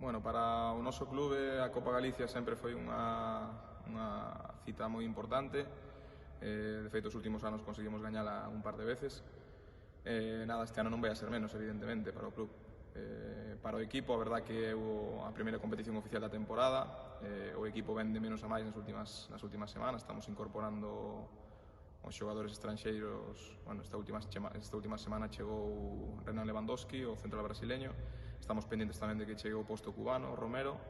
Bueno, para o noso clube a Copa Galicia sempre foi unha cita moi importante. De feito, os últimos anos conseguimos gañala un par de veces. Nada, este ano non vai a ser menos, evidentemente, para o club. Para o equipo, a verdad que é a primeira competición oficial da temporada. O equipo vende menos a máis nas últimas semanas. Estamos incorporando os xogadores estranxeiros. Bueno, esta última semana chegou Renan Lewandowski, o central brasileño. Estamos pendentes tamén de que chegue o posto cubano, Romero.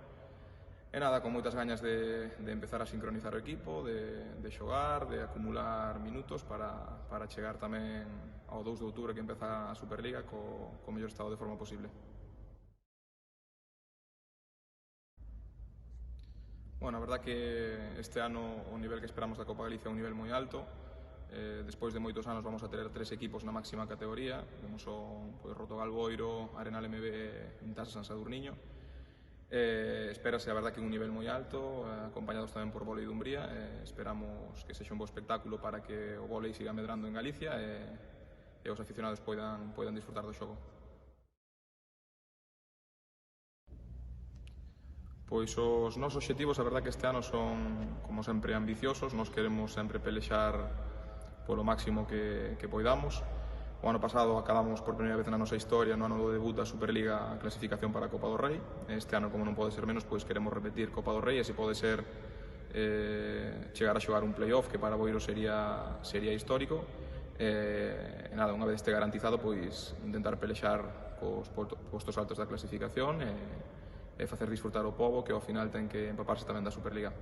E nada, con moitas gañas de empezar a sincronizar o equipo, de xogar, de acumular minutos para chegar tamén ao 2 de outubro que empeza a Superliga co mellor estado de forma posible. Bueno, a verdad que este ano o nivel que esperamos da Copa Galicia é un nivel moi alto. Despois de moitos anos vamos a ter 3 equipos na máxima categoría. Vemos o Rotogal Boiro, Arenal MB e Intasa San Sadurniño. Espérase a verdad que un nivel moi alto, acompañados tamén por vólei Dumbría. Esperamos que sexa un bo espectáculo para que o vólei siga medrando en Galicia e os aficionados poidan disfrutar do xogo. Pois os nosos obxectivos, a verdad que este ano son, como sempre, ambiciosos. Nos queremos sempre pelexar polo máximo que poidamos. O ano pasado acabamos por primeira vez na nosa historia, no ano do debut da Superliga, a clasificación para a Copa do Rei. Este ano, como non pode ser menos, pois queremos repetir Copa do Rei e se pode ser chegar a xogar un playoff que para Boiro sería histórico. E nada, unha vez este garantizado, pois intentar pelexar cos postos altos da clasificación e facer disfrutar o pobo que ao final ten que empaparse tamén da Superliga.